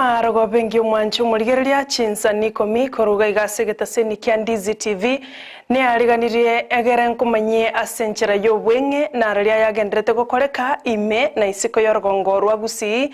Amarogo bengi umwanchu muligereria Chinsa Okomi koruga igasegeta seni kia Ndizi TV ne ariganirie egere nkumanye asenchera yo bwenge na araria yagendrete gukoreka ime na isiko yorgongo rwa Gusii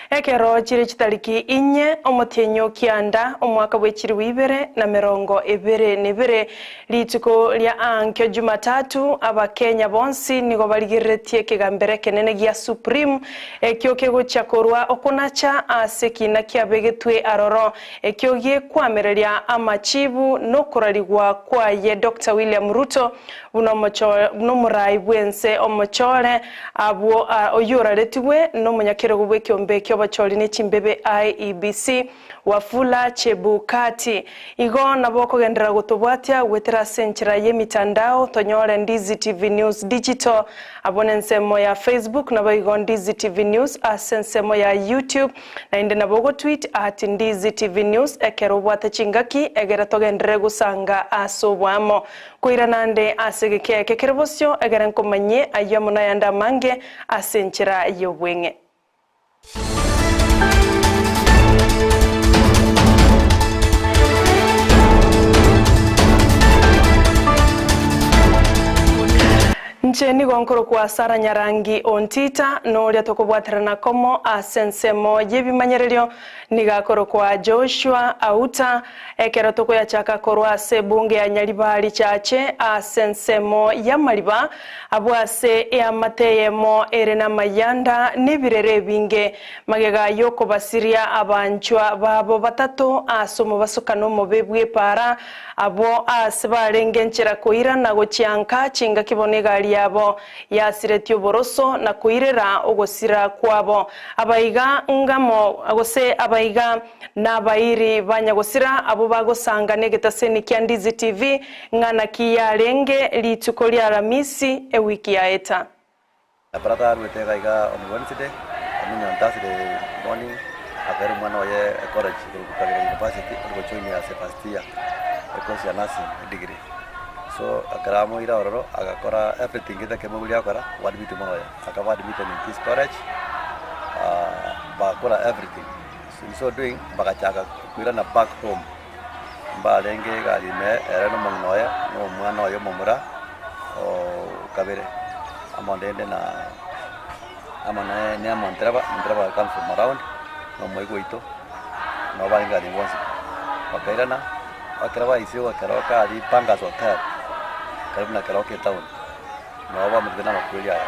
ekero chiri chitariki inye omotyenyo kianda omwaka bwechiri wibere na merongo ebere nebere lituko lya ankyo Jumatatu abakenya bonsi nigo baligeretie kigambere kenene gia Supreme ekyo kego chakorwa okunacha asekina kiabegetwe aroro ekyo gie kwamereria amachibu no kurarigwa kwa ye Dr. William Ruto uno murai bwense omochore abo oyura retiwe no munyakero gubwe kyombe kyobachori ne chimbebe IEBC Wafula Chebukati igo naboko gendera gutubwatia wetera senchira ye mitandao tonyore Ndizi TV News Digital abonensemo ya Facebook nabo igo Ndizi TV News asensemo ya YouTube na inde nabogo tweet ati Ndizi TV News ekero bwata chingaki egera togendere gusanga asobwamo kuira nande asegeke kekerebosyo egera nkomanye ayamuna yanda mange asenchira yobwenge. Ncheni gonkoro kwa Sara Nyarangi Ontita no lya tokobwaterana komo asensemo yebimanyererio nigakoro kwa Joshua Auta ekero toko ya chaka korwa sebunge ya Nyalibali chache asensemo ya Maliba abwase ya mateyemo erena mayanda nibirere binge magega yoko basiria abanchwa babo batatu asomo basukano mobebwe para abo asbarengenchera koira na gochianka chinga kibonega yabo yasiretyo boroso na kuirera ogosira kwabo abaiga ngamo agose abaiga na bairi banyagosira abo bagosanga negetaseni kia Ndizi TV ngana kiyarenge lituko lya Aramisi ewiki ya eta aparata wetega iga on Wednesday on Thursday morning agaru mwana oye college kurukagira university kuchoini ya Sebastia ekosi ya nursing degree. So akaramo ira ororo agakora everything that kemuguli akora wadbit moya akaba admit in this college bakora everything so doing bakachaga kuira na back home balenge galime ereno mangnoya no mwana oyo momura o kabere amondende na amana ne amontraba come from around no moiguito no balinga ni wonsi bakairana akraba isio akaroka ali panga hotel karibuna karaoke town no ba mudena makweli aya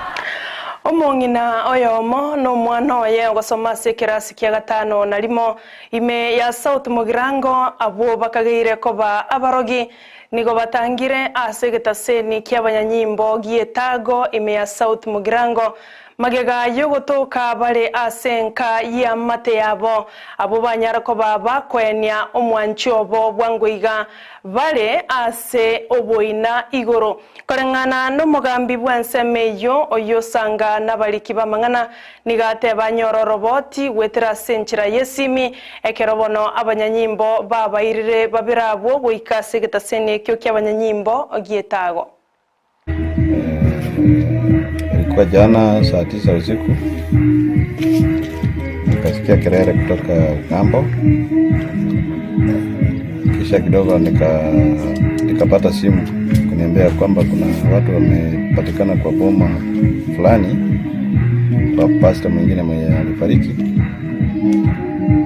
omongina oyomo no mwana oye gosoma sekirasi kia gatano narimo ime ya South Mugirango abo bakageire koba abarogi nigo batangire asegetaseni kia banyanyimbo gietago ime ya South Mugirango magega yogotoka bale asenka ya mate yabo abo banyara ko baba kwenya omwanchobo bwangoiga bale ase oboina igoro korengana no mugambi bwansemeyo oyosanga nabaliki bamangana nigate banyoro roboti wetera senchira yesimi ekerobono abanyanyimbo babairire babirabo goikase getasene kyo kya abanyanyimbo ogietago. Kwa jana saa 9 usiku nikasikia kelele kutoka ng'ambo, kisha kidogo nikapata simu kuniambia kwamba kuna watu wamepatikana kwa boma fulani kwa pastor mwingine mwenye alifariki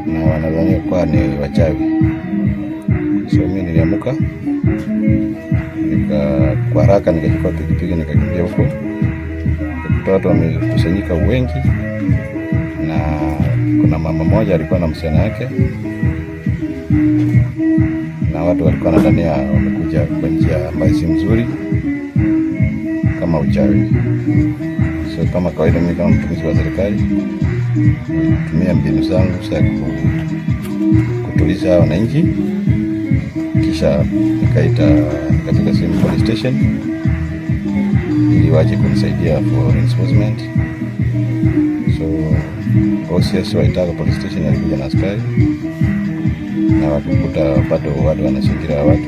na wanadhania kwa ni wachawi. So mimi niliamuka kwa haraka nikachukua pikipiki nikakimbia huko. Watu wamekusanyika wengi na kuna mama moja alikuwa na msichana yake na watu walikuwa nadhania wamekuja kwa njia ambayo si mzuri kama uchawi. So kama kawaida mimi kama mtumishi wa serikali nitumia mbinu zangu za kutuliza wananchi, kisha nikapika simu police station ili waje kunisaidia for enforcement. So OCS waitaka police station alikuja na askari na wakakuta bado watu wanashingira watu,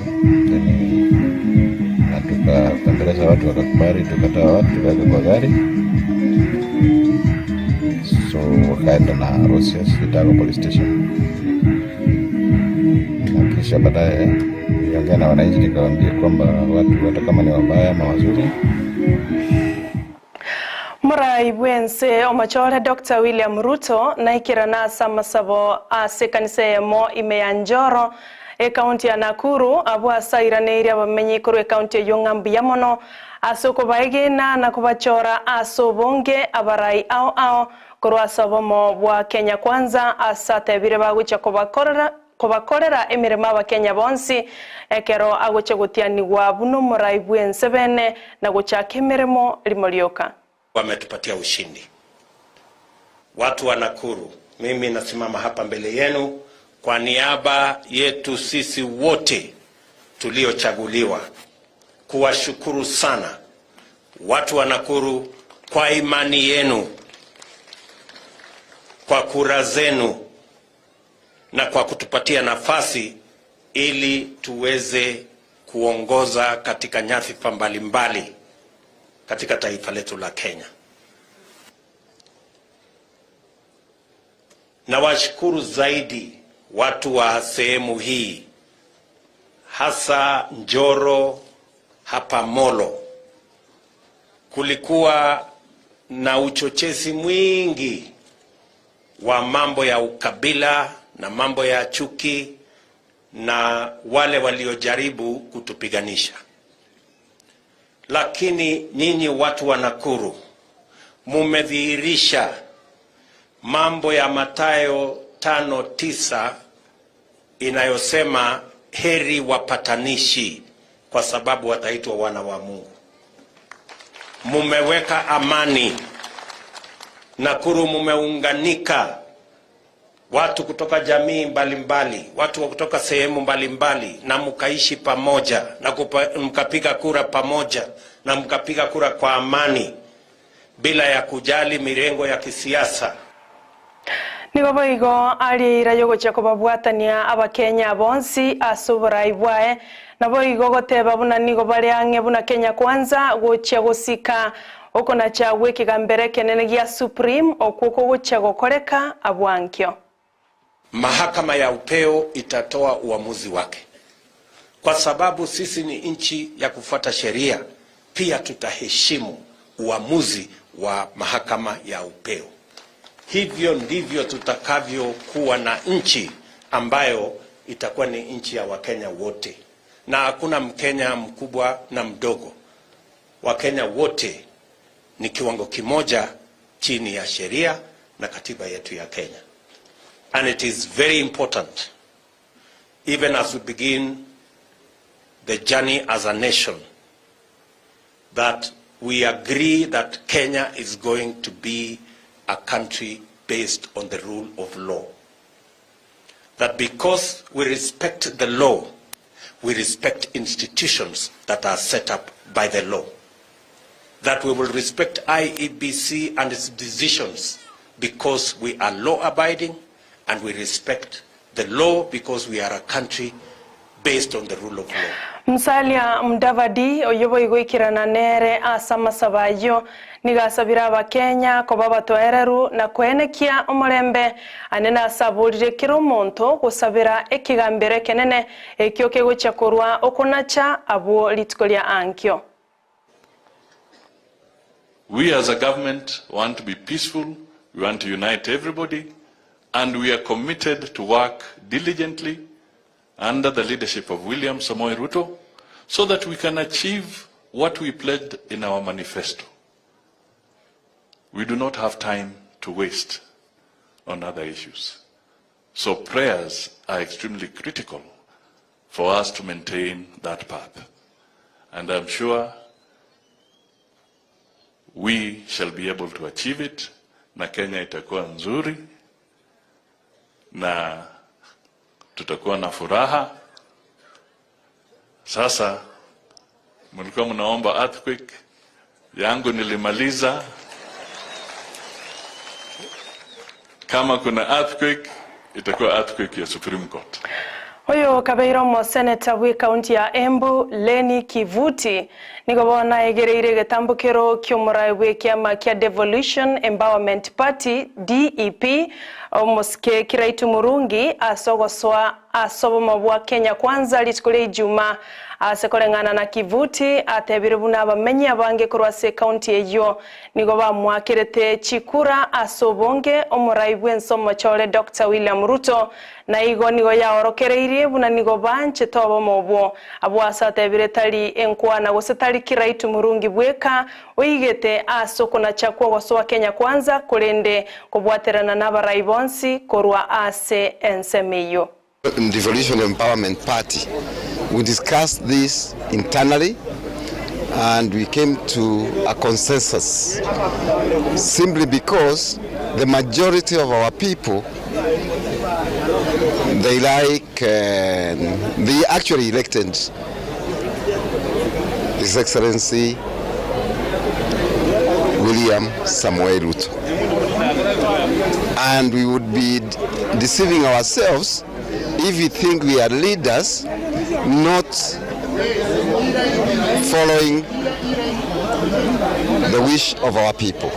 na tukapembeleza watu wakakubali, tukatoa watu tukaweka kwa gari. So wakaenda na OCS waitaka police station. kisha baadaye niongea na wananchi nikawaambia kwamba watu hata kama ni wabaya ama wazuri. Murai bwense omachore Dr. William Ruto na ikirana samasabo ase kanisa yemo imeyanjoro county ya Nakuru abwa sairane iri abamenyi kuru county ya Yongambi yamono asoko baigena na kubachora asobonge abarai ao kuru asabomo bwa Kenya Kwanza asate bire bagucha kubakorera emirema abakenya bonsi ekero aguche gutianigwa buno murai bwense bene na guchaka emiremo limolioka. Wametupatia ushindi. Watu wa Nakuru, mimi nasimama hapa mbele yenu kwa niaba yetu sisi wote tuliochaguliwa kuwashukuru sana watu wa Nakuru kwa imani yenu, kwa kura zenu na kwa kutupatia nafasi ili tuweze kuongoza katika nyadhifa mbalimbali katika taifa letu la Kenya. Na washukuru zaidi watu wa sehemu hii, hasa Njoro hapa Molo. Kulikuwa na uchochezi mwingi wa mambo ya ukabila na mambo ya chuki na wale waliojaribu kutupiganisha. Lakini nyinyi watu wa Nakuru mumedhihirisha mambo ya Mathayo 5:9 inayosema heri wapatanishi kwa sababu wataitwa wana wa Mungu. Mumeweka amani. Nakuru mumeunganika watu kutoka jamii mbalimbali, watu kutoka sehemu mbalimbali, na mkaishi pamoja na mkapiga kura pamoja na mkapiga kura kwa amani bila ya kujali mirengo ya kisiasa. Nigo igo ali irayo gocha kubabwatania abakenya bonsi asuburai bwae nabo igo goteba buna nigo bali ange buna Kenya Kwanza gocha gusika okona chagwe kigambere kenene gya Supreme okuko gocha gokoreka abwankyo. Mahakama ya upeo itatoa uamuzi wake. Kwa sababu sisi ni nchi ya kufuata sheria, pia tutaheshimu uamuzi wa mahakama ya upeo. Hivyo ndivyo tutakavyokuwa na nchi ambayo itakuwa ni nchi ya Wakenya wote. Na hakuna Mkenya mkubwa na mdogo. Wakenya wote ni kiwango kimoja chini ya sheria na katiba yetu ya Kenya. And it is very important, even as we begin the journey as a nation, that we agree that Kenya is going to be a country based on the rule of law. That because we respect the law, we respect institutions that are set up by the law. That we will respect IEBC and its decisions because we are law-abiding, and we respect the law because we are a country based on the rule of law. Msalia Mdavadi oyobo igoikirana nere asama sabayo nigasabira abakenya ko babatoereru na kwenekia omurembe anena asabulire kiro monto gusabira ekigambere kenene ekyo kegochakorwa okonacha abo litkolia ankyo. We as a government want to be peaceful, we want to unite everybody, and we are committed to work diligently under the leadership of William Samoei Ruto so that we can achieve what we pledged in our manifesto. We do not have time to waste on other issues. So prayers are extremely critical for us to maintain that path. And I'm sure we shall be able to achieve it, na Kenya itakuwa nzuri, na tutakuwa na furaha. Sasa mlikuwa mnaomba earthquake, yangu nilimaliza. Kama kuna earthquake, itakuwa earthquake ya Supreme Court. Oyo kabeiro mo senator we county ya Embu Leni Kivuti nigo bona egereire getambukiro ky'omuraiwe kiama kia Devolution Empowerment Party DEP omuske kiraitu murungi asogoswa asobomo bwa Kenya Kwanza litukule Ijumaa asekolengana na kivuti atebire buna abamenyi abange kurwase county eyo nigo bamwakirete chikura asobonge omuraiwe ensomo chole Dr. William Ruto na igo nigo yaorokereirie buna nigo banche tobomo bwo abwasa atebire tali enkwana gosetali kiraitu murungi bweka oigete asokona chakwa gosowa Kenya Kwanza kurende kubwaterana n'abaraibonsi korwa ase ensemeyo. Devolution Empowerment Party. We discussed this internally and we came to a consensus simply because the majority of our people, they actually elected His Excellency William Samoei Ruto. And we would be deceiving ourselves if we think we are leaders not following the wish of our people.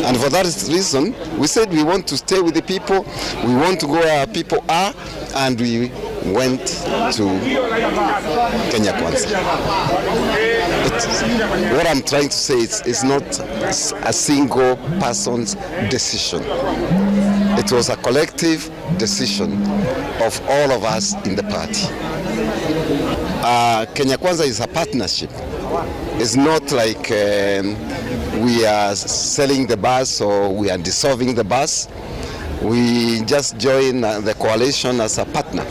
And for that reason, we said we want to stay with the people, we want to go where our people are, and we went to Kenya Kwanza. What I'm trying to say is it's not a single person's decision. It was a collective decision of all of us in the party. Kenya Kwanza is a partnership. It's not like we are selling the bus or we are dissolving the bus. We just join the coalition as a partner.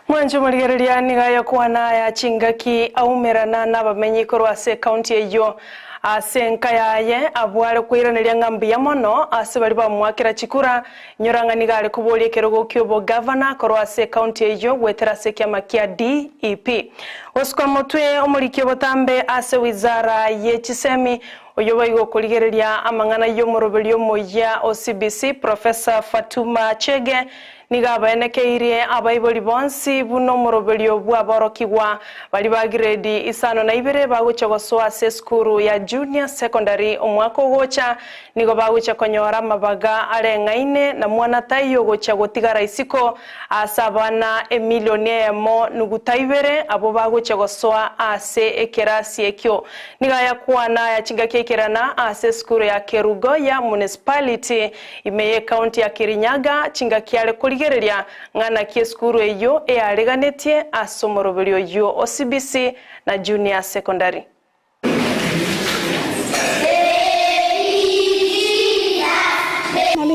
Mwanju murigereria nigayo kwana ya chingaki aumerana n'abamenyi korwase county eyo asenka yaye abware kwiraneria ngambi ya mono ase bari bamwakira chikura nyoranganigare kubolie kerogo kyobo governor korwase county eyo gwetera sekiama kia DEP oskwa motwe omurikyo botambe ase wizara ye chisemi oyoba igo kurigereria amangana yo morobelio moya OCBC Professor Fatuma Chege nigaba enekeire abaiboli bonsi buno morobelio bwa borokigwa bali ba grade isano na ibere baguchogoswa se skuru ya junior secondary omwako gocha nigo bagucha konyora mabaga arengaine na mwana tayo gocha gotigara isiko asabana emilionia mo nugutaibere abo baguchogoswa ase ekerasi ekyo nigaya kuana ya chingakekirana ase skuru ya Kerugo ya municipality imeye county ya Kirinyaga chingakiale gereria ngana kieskuru eyo eareganetie asomorobelio yo OCBC na junior secondary.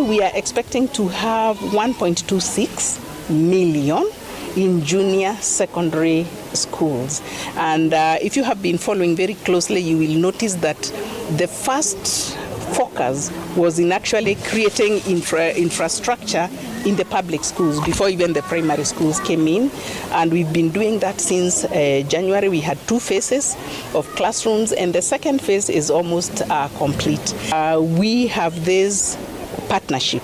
We are expecting to have 1.26 million in junior secondary schools, and if you have been following very closely, you will notice that the first focus was in actually creating infrastructure in the public schools before even the primary schools came in, and we've been doing that since January. We had 2 phases of classrooms, and the second phase is almost complete. We have this partnership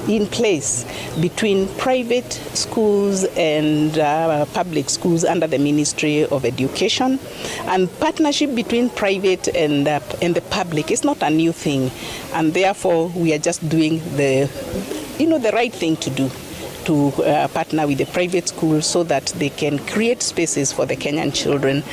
in place between private schools and public schools under the Ministry of Education, and partnership between private and the public is not a new thing, and therefore we are just doing the right thing to do, to partner with the private schools so that they can create spaces for the Kenyan children.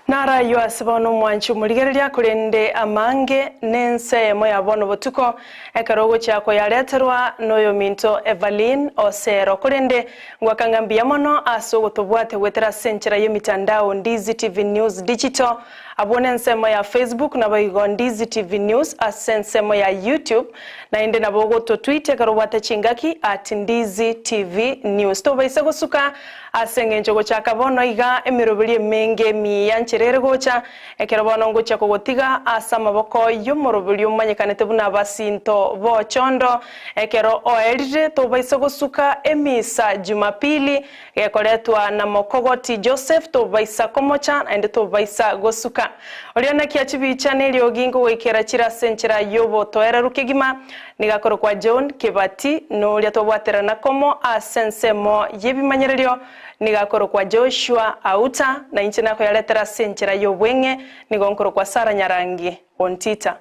Nara yuasibono mwanchu murigereria kurende amange nense moya bono botuko ekarogo chako yaleterwa noyo minto Evelyn Osero kurende ngwakangambia mono aso gotobwate wetera senchera yo mitandao Ndizi TV News Digital abone nsemo ya Facebook na bayigo Ndizi TV News asensemo ya YouTube na inde na bogo to Twitter karobwate chingaki @Ndizi TV News to baise gosuka asengenjo gochaka bono iga emirobili menge miyancherere gocha ekerobono ngocha kogotiga asa maboko yomorobili umanyekanete buna basinto bochondo ekero oerire to baise gosuka emisa Jumapili ekoletwa na Mokogoti Joseph to baisa komocha ende to baisa gosuka Oliona kiachibicha nelio gingo wekera chira senchera yobo toera rukegima nigakoro kwa John Kibati no lya tobwatera nakomo asensemo yebimanyererio nigakoro kwa Joshua Auta na inchina ko yaletera senchera yobwenge nigonkoro kwa Sara Nyarangi Ontita.